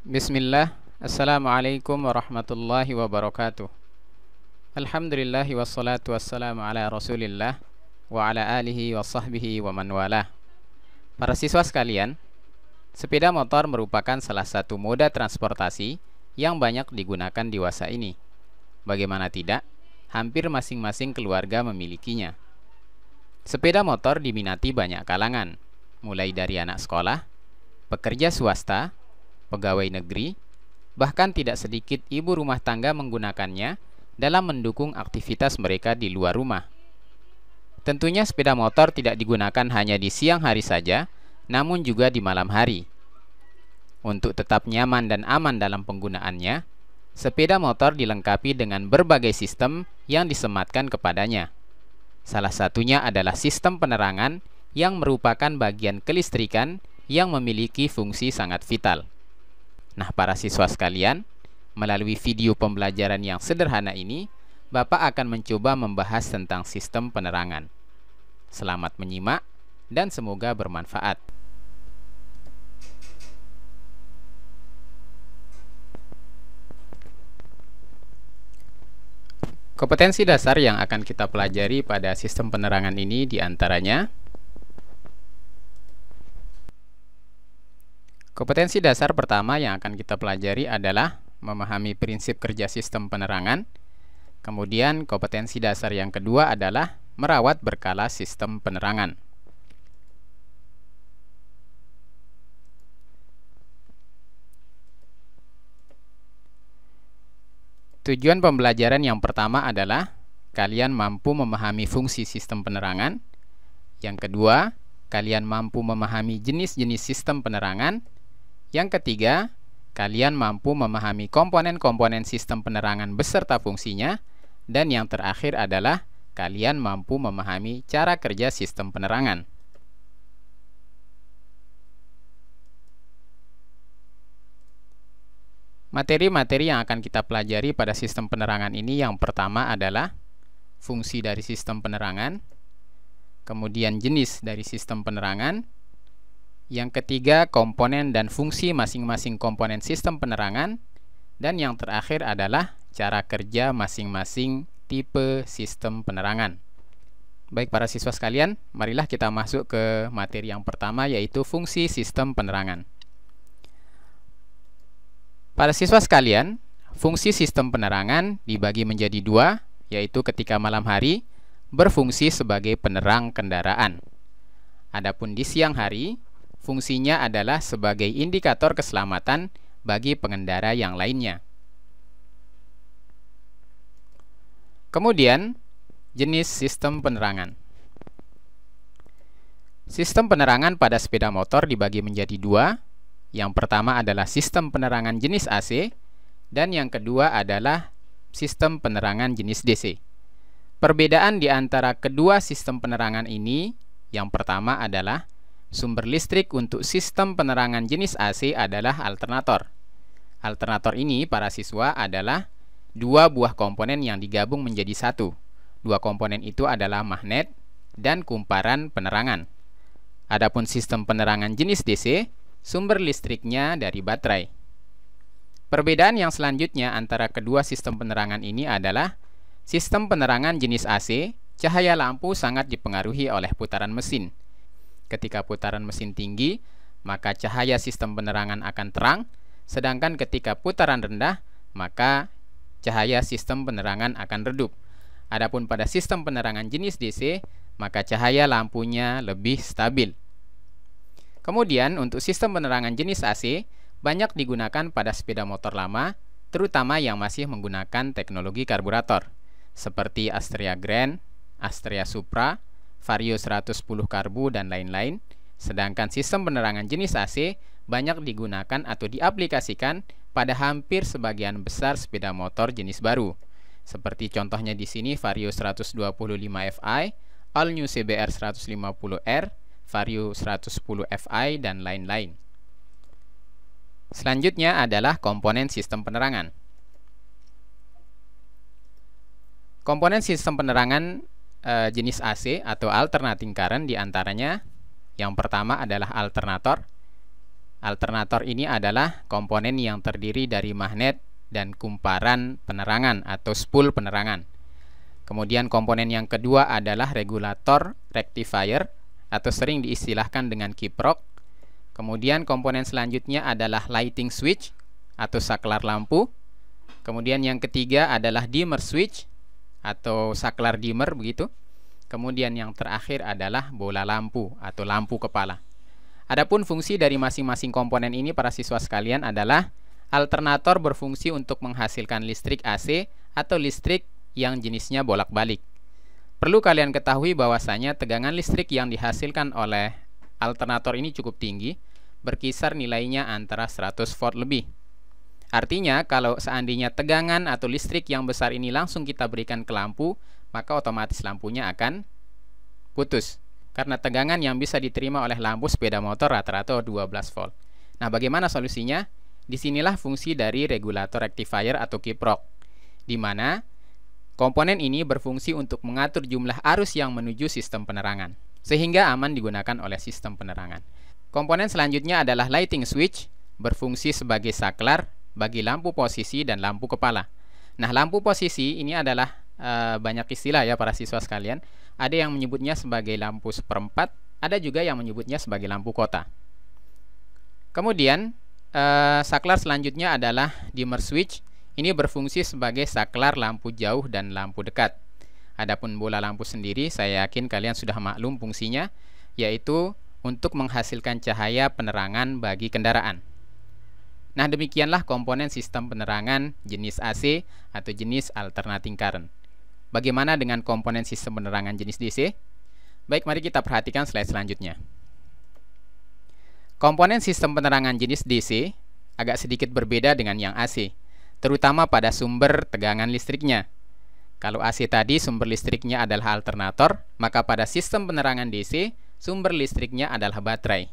Bismillah. Assalamualaikum warahmatullahi wabarakatuh. Alhamdulillahi wassalatu wassalamu ala rasulillah wa ala alihi wa sahbihi wa man walah. Para siswa sekalian, sepeda motor merupakan salah satu moda transportasi yang banyak digunakan di masa ini. Bagaimana tidak, hampir masing-masing keluarga memilikinya. Sepeda motor diminati banyak kalangan, mulai dari anak sekolah, pekerja swasta, pegawai negeri, bahkan tidak sedikit ibu rumah tangga menggunakannya dalam mendukung aktivitas mereka di luar rumah. Tentunya sepeda motor tidak digunakan hanya di siang hari saja, namun juga di malam hari. Untuk tetap nyaman dan aman dalam penggunaannya, sepeda motor dilengkapi dengan berbagai sistem yang disematkan kepadanya. Salah satunya adalah sistem penerangan yang merupakan bagian kelistrikan yang memiliki fungsi sangat vital. Nah, para siswa sekalian, melalui video pembelajaran yang sederhana ini, Bapak akan mencoba membahas tentang sistem penerangan. Selamat menyimak dan semoga bermanfaat. Kompetensi dasar yang akan kita pelajari pada sistem penerangan ini diantaranya: kompetensi dasar pertama yang akan kita pelajari adalah memahami prinsip kerja sistem penerangan. Kemudian kompetensi dasar yang kedua adalah merawat berkala sistem penerangan. Tujuan pembelajaran yang pertama adalah kalian mampu memahami fungsi sistem penerangan. Yang kedua, kalian mampu memahami jenis-jenis sistem penerangan. Yang ketiga, kalian mampu memahami komponen-komponen sistem penerangan beserta fungsinya. Dan yang terakhir adalah kalian mampu memahami cara kerja sistem penerangan. Materi-materi yang akan kita pelajari pada sistem penerangan ini yang pertama adalah fungsi dari sistem penerangan, kemudian jenis dari sistem penerangan, yang ketiga komponen dan fungsi masing-masing komponen sistem penerangan, dan yang terakhir adalah cara kerja masing-masing tipe sistem penerangan. Baik para siswa sekalian, marilah kita masuk ke materi yang pertama, yaitu fungsi sistem penerangan. Para siswa sekalian, fungsi sistem penerangan dibagi menjadi dua, yaitu ketika malam hari berfungsi sebagai penerang kendaraan. Adapun di siang hari, fungsinya adalah sebagai indikator keselamatan bagi pengendara yang lainnya. Kemudian, jenis sistem penerangan. Sistem penerangan pada sepeda motor dibagi menjadi dua. Yang pertama adalah sistem penerangan jenis AC, dan yang kedua adalah sistem penerangan jenis DC. Perbedaan di antara kedua sistem penerangan ini, yang pertama adalah sumber listrik untuk sistem penerangan jenis AC adalah alternator. Alternator ini, para siswa, adalah dua buah komponen yang digabung menjadi satu. Dua komponen itu adalah magnet dan kumparan penerangan. Adapun sistem penerangan jenis DC, sumber listriknya dari baterai. Perbedaan yang selanjutnya antara kedua sistem penerangan ini adalah sistem penerangan jenis AC, cahaya lampu sangat dipengaruhi oleh putaran mesin. Ketika putaran mesin tinggi, maka cahaya sistem penerangan akan terang, sedangkan ketika putaran rendah, maka cahaya sistem penerangan akan redup. Adapun pada sistem penerangan jenis DC, maka cahaya lampunya lebih stabil. Kemudian untuk sistem penerangan jenis AC banyak digunakan pada sepeda motor lama, terutama yang masih menggunakan teknologi karburator, seperti Astrea Grand, Astrea Supra, Vario 110 Karbu, dan lain-lain. Sedangkan sistem penerangan jenis AC banyak digunakan atau diaplikasikan pada hampir sebagian besar sepeda motor jenis baru. Seperti contohnya di sini Vario 125 Fi, All New CBR 150R, Vario 110 Fi, dan lain-lain. Selanjutnya adalah komponen sistem penerangan. Komponen sistem penerangan jenis AC atau alternating current diantaranya yang pertama adalah alternator. Alternator ini adalah komponen yang terdiri dari magnet dan kumparan penerangan atau spool penerangan. Kemudian komponen yang kedua adalah regulator rectifier atau sering diistilahkan dengan kiprok. Kemudian komponen selanjutnya adalah lighting switch atau saklar lampu. Kemudian yang ketiga adalah dimmer switch atau saklar dimmer begitu. Kemudian yang terakhir adalah bola lampu atau lampu kepala. Adapun fungsi dari masing-masing komponen ini para siswa sekalian adalah alternator berfungsi untuk menghasilkan listrik AC atau listrik yang jenisnya bolak-balik. Perlu kalian ketahui bahwasanya tegangan listrik yang dihasilkan oleh alternator ini cukup tinggi, berkisar nilainya antara 100 volt lebih. Artinya kalau seandainya tegangan atau listrik yang besar ini langsung kita berikan ke lampu, maka otomatis lampunya akan putus. Karena tegangan yang bisa diterima oleh lampu sepeda motor rata-rata 12 volt. Nah, bagaimana solusinya? Disinilah fungsi dari regulator rectifier atau kiprok, di mana komponen ini berfungsi untuk mengatur jumlah arus yang menuju sistem penerangan, sehingga aman digunakan oleh sistem penerangan. Komponen selanjutnya adalah lighting switch, berfungsi sebagai saklar bagi lampu posisi dan lampu kepala. Nah, lampu posisi ini adalah banyak istilah ya para siswa sekalian. Ada yang menyebutnya sebagai lampu seperempat, ada juga yang menyebutnya sebagai lampu kota. Kemudian saklar selanjutnya adalah dimmer switch. Ini berfungsi sebagai saklar lampu jauh dan lampu dekat. Adapun bola lampu sendiri, saya yakin kalian sudah maklum fungsinya, yaitu untuk menghasilkan cahaya penerangan bagi kendaraan. Nah, demikianlah komponen sistem penerangan jenis AC atau jenis alternating current. Bagaimana dengan komponen sistem penerangan jenis DC? Baik, mari kita perhatikan slide selanjutnya. Komponen sistem penerangan jenis DC agak sedikit berbeda dengan yang AC, terutama pada sumber tegangan listriknya. Kalau AC tadi sumber listriknya adalah alternator, maka pada sistem penerangan DC sumber listriknya adalah baterai.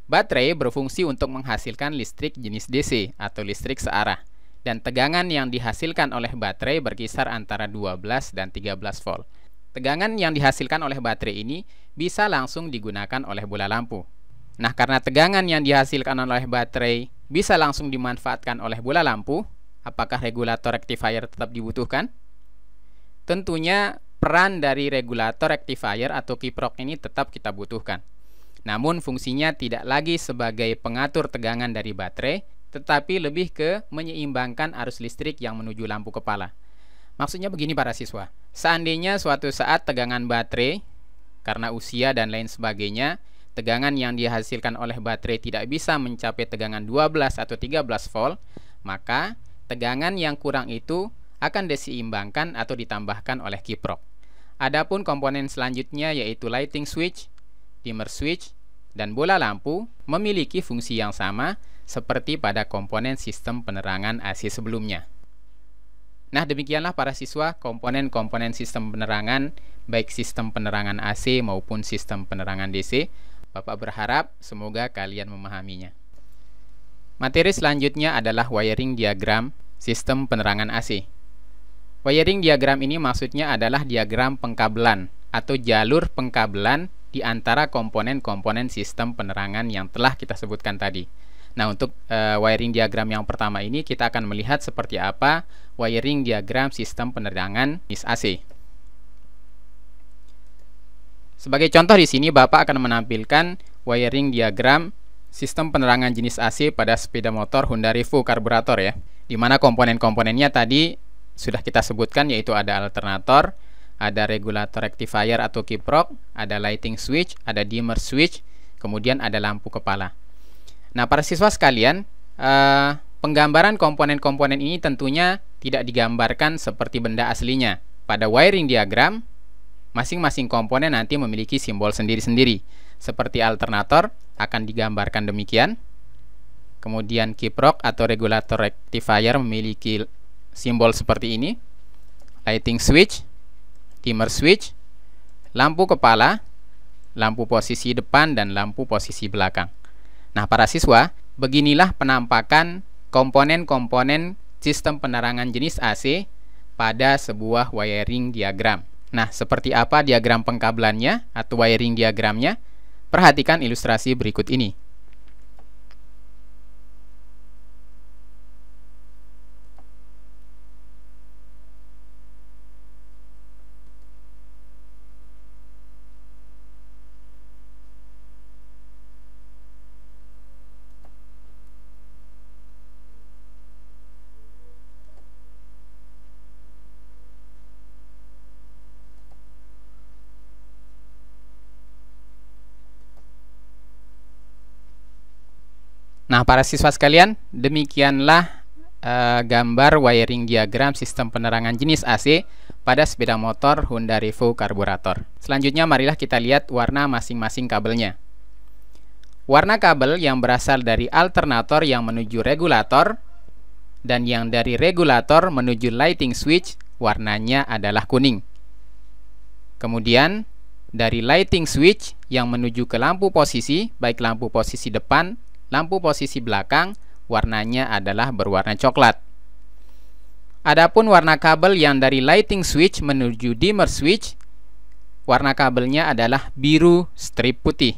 Baterai berfungsi untuk menghasilkan listrik jenis DC atau listrik searah, dan tegangan yang dihasilkan oleh baterai berkisar antara 12 dan 13 volt. Tegangan yang dihasilkan oleh baterai ini bisa langsung digunakan oleh bola lampu. Nah, karena tegangan yang dihasilkan oleh baterai bisa langsung dimanfaatkan oleh bola lampu, apakah regulator rectifier tetap dibutuhkan? Tentunya peran dari regulator rectifier atau kiprok ini tetap kita butuhkan. Namun fungsinya tidak lagi sebagai pengatur tegangan dari baterai, tetapi lebih ke menyeimbangkan arus listrik yang menuju lampu kepala. Maksudnya begini para siswa, seandainya suatu saat tegangan baterai, karena usia dan lain sebagainya, tegangan yang dihasilkan oleh baterai tidak bisa mencapai tegangan 12 atau 13 volt, maka tegangan yang kurang itu akan diseimbangkan atau ditambahkan oleh kiprok. Adapun komponen selanjutnya yaitu lighting switch, dimmer switch, dan bola lampu memiliki fungsi yang sama seperti pada komponen sistem penerangan AC sebelumnya. Nah, demikianlah para siswa komponen-komponen sistem penerangan, baik sistem penerangan AC maupun sistem penerangan DC. Bapak berharap semoga kalian memahaminya. Materi selanjutnya adalah wiring diagram sistem penerangan AC. Wiring diagram ini maksudnya adalah diagram pengkabelan atau jalur pengkabelan di antara komponen-komponen sistem penerangan yang telah kita sebutkan tadi. Nah, untuk wiring diagram yang pertama ini kita akan melihat seperti apa wiring diagram sistem penerangan jenis AC. Sebagai contoh di sini Bapak akan menampilkan wiring diagram sistem penerangan jenis AC pada sepeda motor Honda Revo karburator ya. Di mana komponen-komponennya tadi sudah kita sebutkan, yaitu ada alternator, ada regulator rectifier atau kiprok, ada lighting switch, ada dimmer switch, kemudian ada lampu kepala. Nah, para siswa sekalian, penggambaran komponen-komponen ini tentunya tidak digambarkan seperti benda aslinya. Pada wiring diagram, masing-masing komponen nanti memiliki simbol sendiri-sendiri. Seperti alternator akan digambarkan demikian. Kemudian kiprok atau regulator rectifier memiliki simbol seperti ini. Lighting switch, dimmer switch, lampu kepala, lampu posisi depan, dan lampu posisi belakang. Nah, para siswa, beginilah penampakan komponen-komponen sistem penerangan jenis AC pada sebuah wiring diagram. Nah, seperti apa diagram pengkabelannya atau wiring diagramnya? Perhatikan ilustrasi berikut ini. Nah, para siswa sekalian, demikianlah gambar wiring diagram sistem penerangan jenis AC pada sepeda motor Honda Revo karburator. Selanjutnya marilah kita lihat warna masing-masing kabelnya. Warna kabel yang berasal dari alternator yang menuju regulator dan yang dari regulator menuju lighting switch warnanya adalah kuning. Kemudian dari lighting switch yang menuju ke lampu posisi, baik lampu posisi depan, lampu posisi belakang, warnanya adalah berwarna coklat. Adapun warna kabel yang dari lighting switch menuju dimmer switch, warna kabelnya adalah biru strip putih.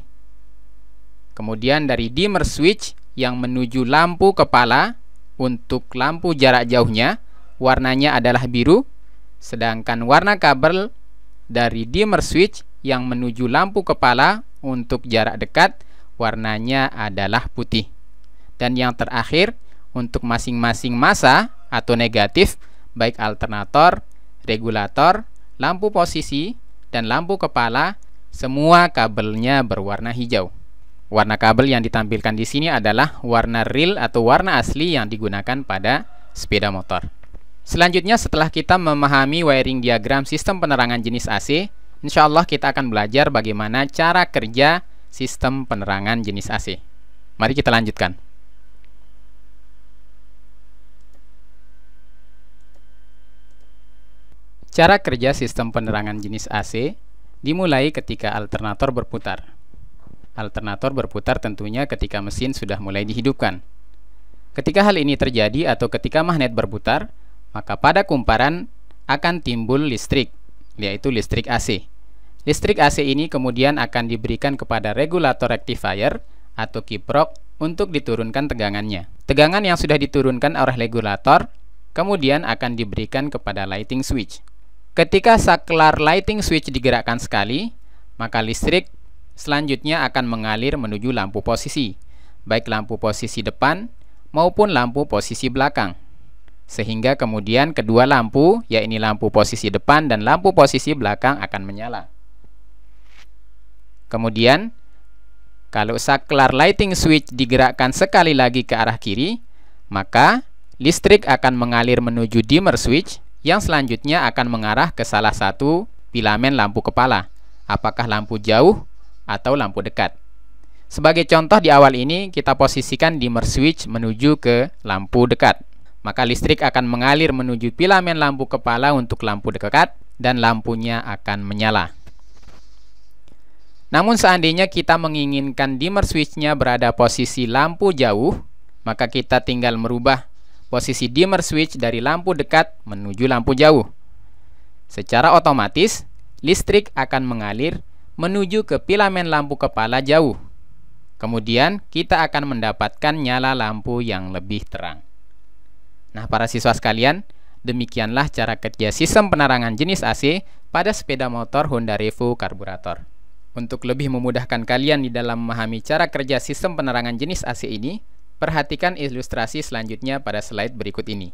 Kemudian dari dimmer switch yang menuju lampu kepala, untuk lampu jarak jauhnya, warnanya adalah biru. Sedangkan warna kabel dari dimmer switch yang menuju lampu kepala, untuk jarak dekat, warnanya adalah putih. Dan yang terakhir, untuk masing-masing massa atau negatif, baik alternator, regulator, lampu posisi, dan lampu kepala, semua kabelnya berwarna hijau. Warna kabel yang ditampilkan di sini adalah warna real atau warna asli yang digunakan pada sepeda motor. Selanjutnya, setelah kita memahami wiring diagram sistem penerangan jenis AC, insya Allah kita akan belajar bagaimana cara kerja sistem penerangan jenis AC. Mari kita lanjutkan. Cara kerja sistem penerangan jenis AC dimulai ketika alternator berputar. Alternator berputar tentunya ketika mesin sudah mulai dihidupkan. Ketika hal ini terjadi atau ketika magnet berputar, maka pada kumparan akan timbul listrik, yaitu listrik AC. Listrik AC ini kemudian akan diberikan kepada regulator rectifier atau kiprok untuk diturunkan tegangannya. Tegangan yang sudah diturunkan oleh regulator kemudian akan diberikan kepada lighting switch. Ketika saklar lighting switch digerakkan sekali, maka listrik selanjutnya akan mengalir menuju lampu posisi, baik lampu posisi depan maupun lampu posisi belakang. Sehingga kemudian kedua lampu, yaitu lampu posisi depan dan lampu posisi belakang akan menyala. Kemudian, kalau saklar lighting switch digerakkan sekali lagi ke arah kiri, maka listrik akan mengalir menuju dimmer switch yang selanjutnya akan mengarah ke salah satu filamen lampu kepala, apakah lampu jauh atau lampu dekat. Sebagai contoh, di awal ini kita posisikan dimmer switch menuju ke lampu dekat. Maka listrik akan mengalir menuju filamen lampu kepala untuk lampu dekat dan lampunya akan menyala. Namun seandainya kita menginginkan dimmer switch-nya berada posisi lampu jauh, maka kita tinggal merubah posisi dimmer switch dari lampu dekat menuju lampu jauh. Secara otomatis, listrik akan mengalir menuju ke filamen lampu kepala jauh. Kemudian kita akan mendapatkan nyala lampu yang lebih terang. Nah, para siswa sekalian, demikianlah cara kerja sistem penerangan jenis AC pada sepeda motor Honda Revo karburator. Untuk lebih memudahkan kalian di dalam memahami cara kerja sistem penerangan jenis AC ini, perhatikan ilustrasi selanjutnya pada slide berikut ini.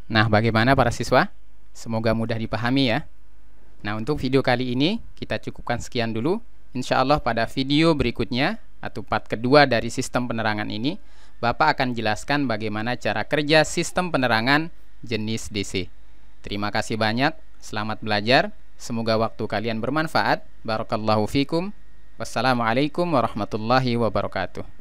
Nah, bagaimana para siswa? Semoga mudah dipahami ya. Nah, untuk video kali ini kita cukupkan sekian dulu. Insya Allah pada video berikutnya atau part kedua dari sistem penerangan ini, Bapak akan jelaskan bagaimana cara kerja sistem penerangan jenis DC. Terima kasih banyak, selamat belajar. Semoga waktu kalian bermanfaat. Barakallahu fikum. Wassalamualaikum warahmatullahi wabarakatuh.